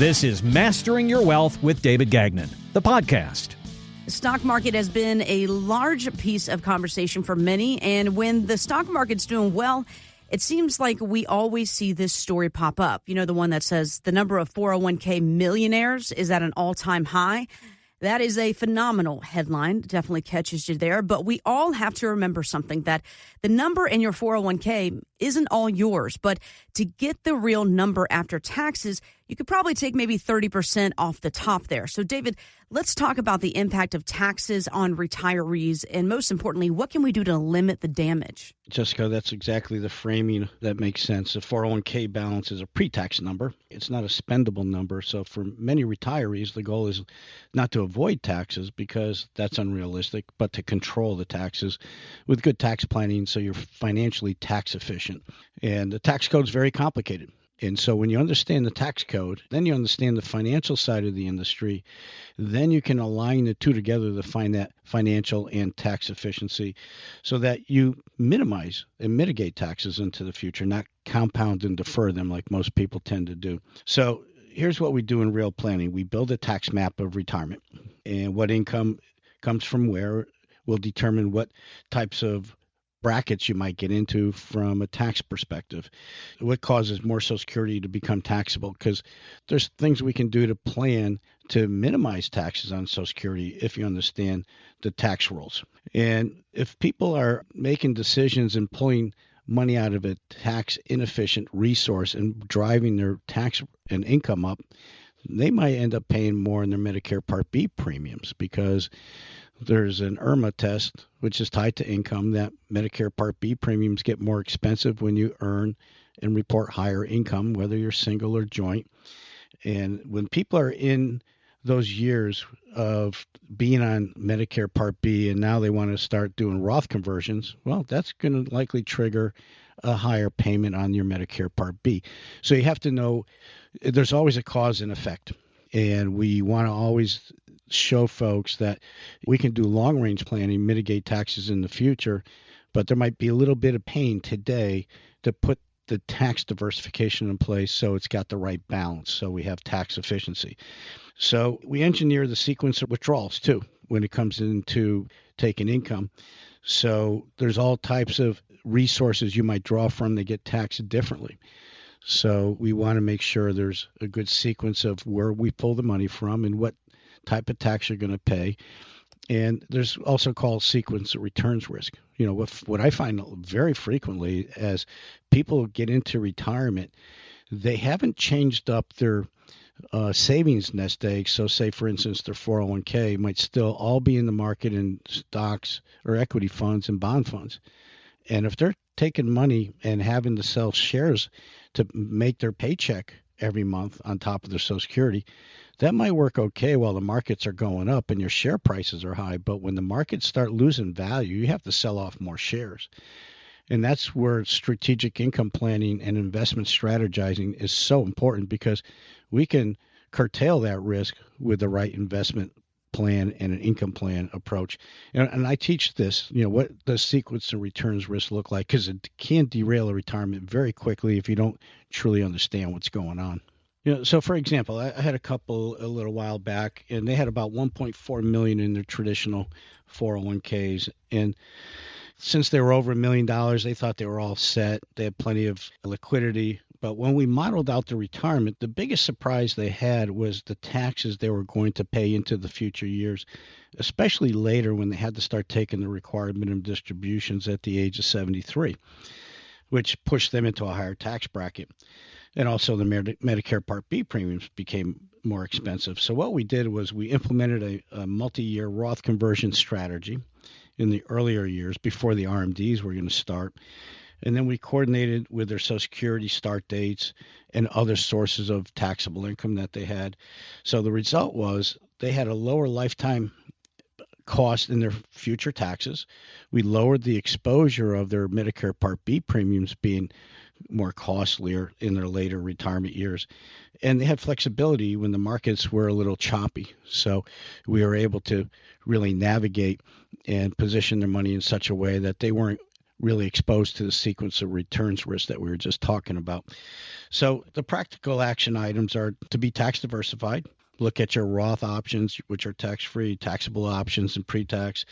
This is Mastering Your Wealth with David Gagnon, the podcast. The stock market has been a large piece of conversation for many, and when the stock market's doing well, it seems like we always see this story pop up. You know, the one that says the number of 401k millionaires is at an all-time high. That is a phenomenal headline. Definitely catches you there. But we all have to remember something, that the number in your 401k isn't all yours. But to get the real number after taxes, you could probably take maybe 30% off the top there. So, David, let's talk about the impact of taxes on retirees. And most importantly, what can we do to limit the damage? Jessica, that's exactly the framing that makes sense. The 401k balance is a pre-tax number. It's not a spendable number. So for many retirees, the goal is not to avoid taxes because that's unrealistic, but to control the taxes with good tax planning so you're financially tax efficient. And the tax code is very complicated. And so when you understand the tax code, then you understand the financial side of the industry, then you can align the two together to find that financial and tax efficiency so that you minimize and mitigate taxes into the future, not compound and defer them like most people tend to do. So here's what we do in real planning. We build a tax map of retirement, and what income comes from where will determine what types of brackets you might get into from a tax perspective. What causes more Social Security to become taxable? Because there's things we can do to plan to minimize taxes on Social Security if you understand the tax rules. And if people are making decisions and pulling money out of a tax inefficient resource and driving their tax and income up, they might end up paying more in their Medicare Part B premiums because there's an IRMA test, which is tied to income, that Medicare Part B premiums get more expensive when you earn and report higher income, whether you're single or joint. And when people are in those years of being on Medicare Part B and now they want to start doing Roth conversions, well, that's going to likely trigger a higher payment on your Medicare Part B. So you have to know there's always a cause and effect. And we want to always show folks that we can do long-range planning, mitigate taxes in the future, but there might be a little bit of pain today to put the tax diversification in place so it's got the right balance, so we have tax efficiency. So we engineer the sequence of withdrawals, too, when it comes into taking income. So there's all types of resources you might draw from that get taxed differently. So we want to make sure there's a good sequence of where we pull the money from and what type of tax you're going to pay. And there's also called sequence of returns risk. You know, what I find very frequently as people get into retirement, they haven't changed up their savings nest egg. So say, for instance, their 401k might still all be in the market in stocks or equity funds and bond funds. And if they're taking money and having to sell shares to make their paycheck every month on top of their Social Security, that might work okay while the markets are going up and your share prices are high. But when the markets start losing value, you have to sell off more shares. And that's where strategic income planning and investment strategizing is so important, because we can curtail that risk with the right investment plan and an income plan approach. And I teach this, you know, what does sequence of returns risk look like? Because it can derail a retirement very quickly if you don't truly understand what's going on. You know, so for example, I had a couple a little while back, and they had about 1.4 million in their traditional 401ks. And since they were over $1 million, they thought they were all set. They had plenty of liquidity. But when we modeled out the retirement, the biggest surprise they had was the taxes they were going to pay into the future years, especially later when they had to start taking the required minimum distributions at the age of 73, which pushed them into a higher tax bracket. And also the Medicare Part B premiums became more expensive. So what we did was we implemented a multi-year Roth conversion strategy in the earlier years before the RMDs were going to start. And then we coordinated with their Social Security start dates and other sources of taxable income that they had. So the result was they had a lower lifetime cost in their future taxes. We lowered the exposure of their Medicare Part B premiums being more costlier in their later retirement years. And they had flexibility when the markets were a little choppy. So we were able to really navigate and position their money in such a way that they weren't really exposed to the sequence of returns risk that we were just talking about. So the practical action items are to be tax diversified. Look at your Roth options, which are tax-free, taxable options, and pre-tax.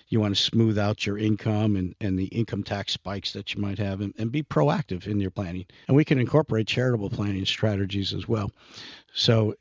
You want to smooth out your income and the income tax spikes that you might have, and be proactive in your planning. And we can incorporate charitable planning strategies as well. So,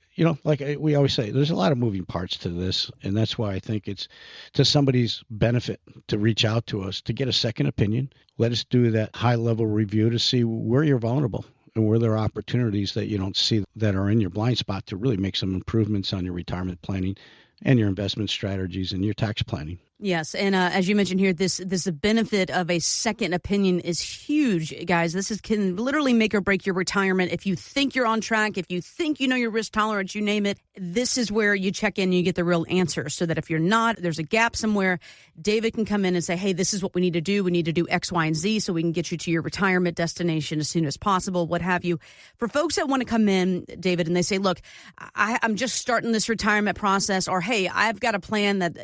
like we always say, there's a lot of moving parts to this, and that's why I think it's to somebody's benefit to reach out to us to get a second opinion. Let us do that high-level review to see where you're vulnerable and where there are opportunities that you don't see that are in your blind spot to really make some improvements on your retirement planning and your investment strategies and your tax planning. Yes, and as you mentioned here, this benefit of a second opinion is huge, guys. This can literally make or break your retirement. If you think you're on track, if you think you know your risk tolerance, you name it, this is where you check in and you get the real answer. So that if you're not, there's a gap somewhere, David can come in and say, hey, this is what we need to do. We need to do X, Y, and Z so we can get you to your retirement destination as soon as possible, what have you. For folks that want to come in, David, and they say, look, I'm just starting this retirement process, or hey, I've got a plan that,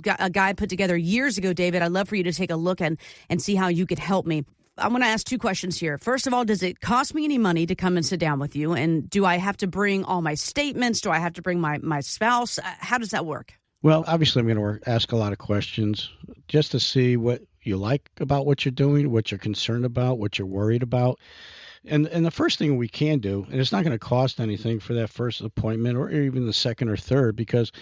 got a guy put together years ago, David. I'd love for you to take a look and see how you could help me. I want to ask two questions here. First of all, does it cost me any money to come and sit down with you? And do I have to bring all my statements? Do I have to bring my spouse? How does that work? Well, obviously, I'm going to ask a lot of questions just to see what you like about what you're doing, what you're concerned about, what you're worried about. And the first thing we can do, and it's not going to cost anything for that first appointment or even the second or third, because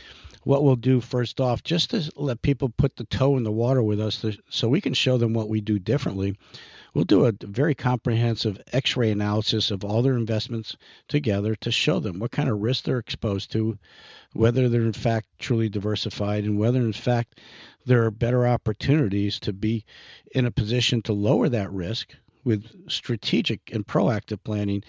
what we'll do first off, just to let people put the toe in the water with us so we can show them what we do differently, we'll do a very comprehensive X-ray analysis of all their investments together to show them what kind of risk they're exposed to, whether they're in fact truly diversified, and whether in fact there are better opportunities to be in a position to lower that risk with strategic and proactive planning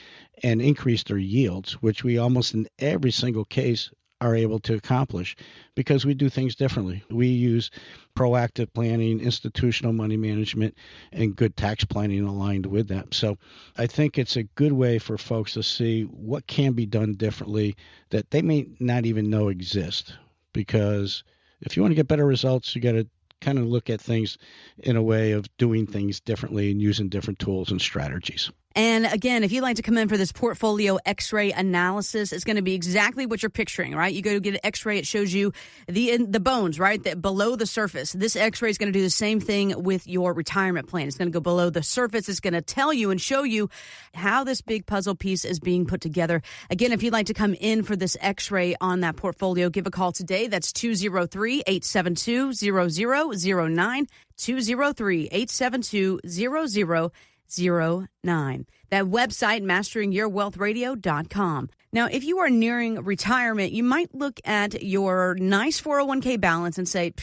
and increase their yields, which we almost in every single case are able to accomplish because we do things differently. We use proactive planning, institutional money management, and good tax planning aligned with that. So I think it's a good way for folks to see what can be done differently that they may not even know exist. Because if you want to get better results, you got to kind of look at things in a way of doing things differently and using different tools and strategies. And again, if you'd like to come in for this portfolio X-ray analysis, it's going to be exactly what you're picturing, right? You go to get an X-ray, it shows you the bones, right, that below the surface. This X-ray is going to do the same thing with your retirement plan. It's going to go below the surface. It's going to tell you and show you how this big puzzle piece is being put together. Again, if you'd like to come in for this X-ray on that portfolio, give a call today. That's 203-872-0009, 203-872-0009. That website, masteringyourwealthradio.com. Now, if you are nearing retirement, you might look at your nice 401k balance and say,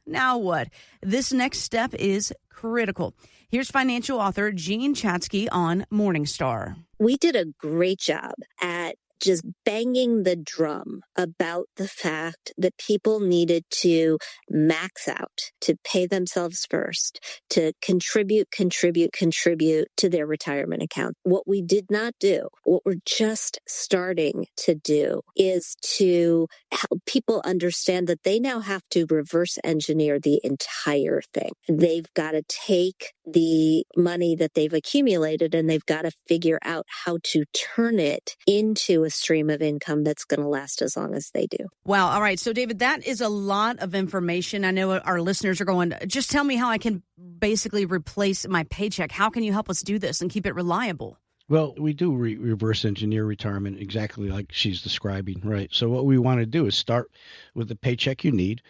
now what? This next step is critical. Here's financial author Jean Chatzky on Morningstar. We did a great job at just banging the drum about the fact that people needed to max out, to pay themselves first, to contribute to their retirement account. What we did not do, what we're just starting to do, is to help people understand that they now have to reverse engineer the entire thing. They've got to take the money that they've accumulated and they've got to figure out how to turn it into a stream of income that's going to last as long as they do. Wow. All right. So, David, that is a lot of information. I know our listeners are going, just tell me how I can basically replace my paycheck. How can you help us do this and keep it reliable? Well, we do reverse engineer retirement exactly like she's describing, right? So what we want to do is start with the paycheck you need.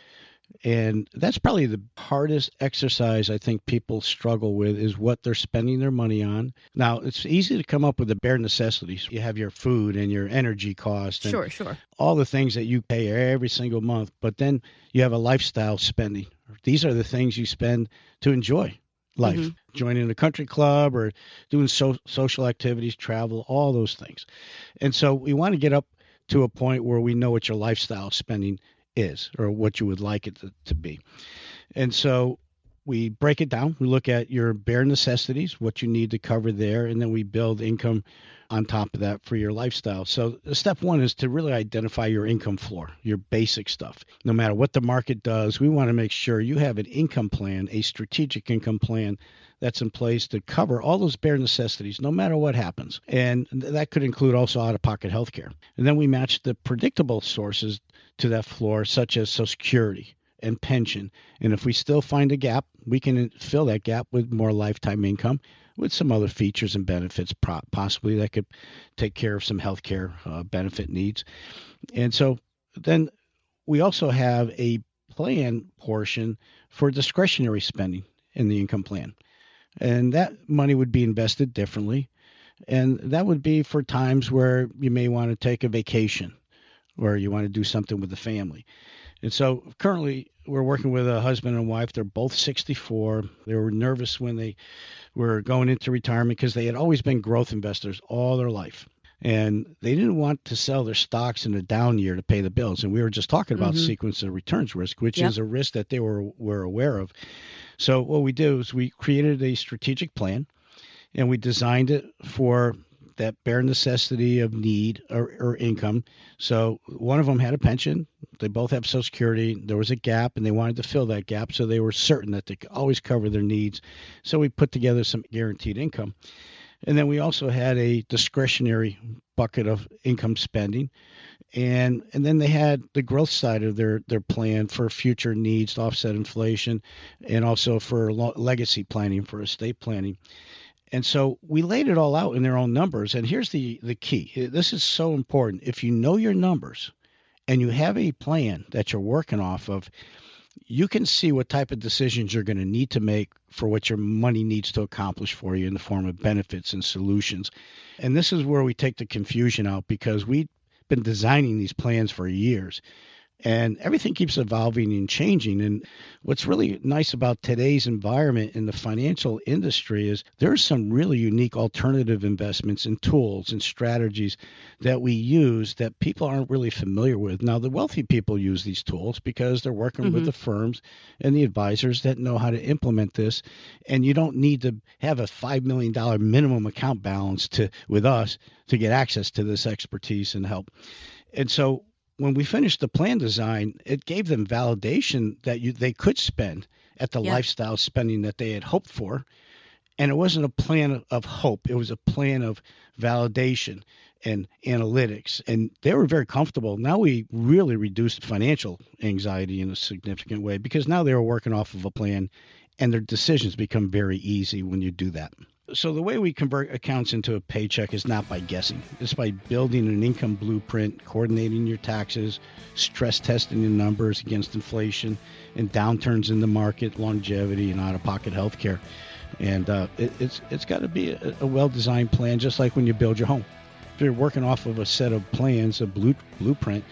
And that's probably the hardest exercise I think people struggle with is what they're spending their money on. Now, it's easy to come up with the bare necessities. You have your food and your energy costs and Sure. all the things that you pay every single month. But then you have a lifestyle spending. These are the things you spend to enjoy life, joining a country club or doing social activities, travel, all those things. And so we want to get up to a point where we know what your lifestyle spending is or what you would like it to be. And so we break it down. We look at your bare necessities, what you need to cover there, and then we build income on top of that for your lifestyle. So step one is to really identify your income floor, your basic stuff. No matter what the market does, we want to make sure you have an income plan, a strategic income plan that's in place to cover all those bare necessities, no matter what happens. And that could include also out-of-pocket health care. And then we match the predictable sources to that floor, such as Social Security and pension. And if we still find a gap, we can fill that gap with more lifetime income with some other features and benefits possibly that could take care of some healthcare benefit needs. And so then we also have a plan portion for discretionary spending in the income plan. And that money would be invested differently. And that would be for times where you may want to take a vacation or you want to do something with the family. And so currently we're working with a husband and wife. They're both 64. They were nervous when they were going into retirement because they had always been growth investors all their life. And they didn't want to sell their stocks in a down year to pay the bills. And we were just talking about sequence of returns risk, which is a risk that they were aware of. So what we do is we created a strategic plan, and we designed it for that bare necessity of need or income. So one of them had a pension. They both have Social Security. There was a gap, and they wanted to fill that gap, so they were certain that they could always cover their needs. So we put together some guaranteed income. And then we also had a discretionary bucket of income spending. And then they had the growth side of their plan for future needs to offset inflation, and also for legacy planning, for estate planning. And so we laid it all out in their own numbers. And here's the key. This is so important. If you know your numbers and you have a plan that you're working off of, you can see what type of decisions you're going to need to make for what your money needs to accomplish for you in the form of benefits and solutions. And this is where we take the confusion out, because we've been designing these plans for years. And everything keeps evolving and changing. And what's really nice about today's environment in the financial industry is there's some really unique alternative investments and tools and strategies that we use that people aren't really familiar with. Now, the wealthy people use these tools because they're working with the firms and the advisors that know how to implement this. And you don't need to have a $5 million minimum account balance with us to get access to this expertise and help. And so when we finished the plan design, it gave them validation that they could spend at the lifestyle spending that they had hoped for. And it wasn't a plan of hope. It was a plan of validation and analytics. And they were very comfortable. Now we really reduced financial anxiety in a significant way, because now they were working off of a plan, and their decisions become very easy when you do that. So the way we convert accounts into a paycheck is not by guessing. It's by building an income blueprint, coordinating your taxes, stress testing your numbers against inflation and downturns in the market, longevity, and out-of-pocket health care. And it's got to be a well-designed plan, just like when you build your home. If you're working off of a set of plans, a blueprint,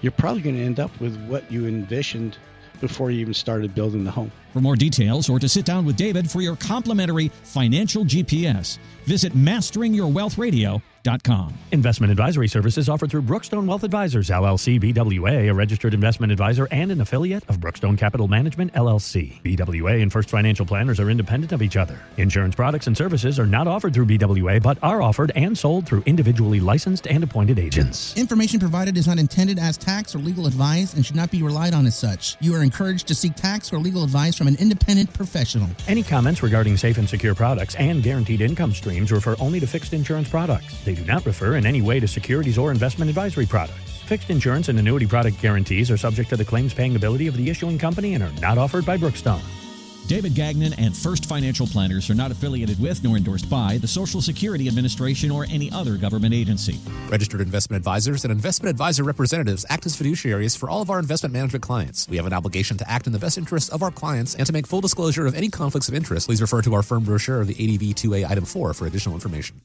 you're probably going to end up with what you envisioned before you even started building the home. For more details or to sit down with David for your complimentary financial GPS, visit masteringyourwealthradio.com. Investment advisory services offered through Brookstone Wealth Advisors, LLC, BWA, a registered investment advisor and an affiliate of Brookstone Capital Management, LLC. BWA and First Financial Planners are independent of each other. Insurance products and services are not offered through BWA, but are offered and sold through individually licensed and appointed agents. Information provided is not intended as tax or legal advice and should not be relied on as such. You are encouraged to seek tax or legal advice from an independent professional. Any comments regarding safe and secure products and guaranteed income streams refer only to fixed insurance products. They do not refer in any way to securities or investment advisory products. Fixed insurance and annuity product guarantees are subject to the claims paying ability of the issuing company and are not offered by Brookstone. David Gagnon and First Financial Planners are not affiliated with nor endorsed by the Social Security Administration or any other government agency. Registered investment advisors and investment advisor representatives act as fiduciaries for all of our investment management clients. We have an obligation to act in the best interests of our clients and to make full disclosure of any conflicts of interest. Please refer to our firm brochure of the ADV 2A Item 4 for additional information.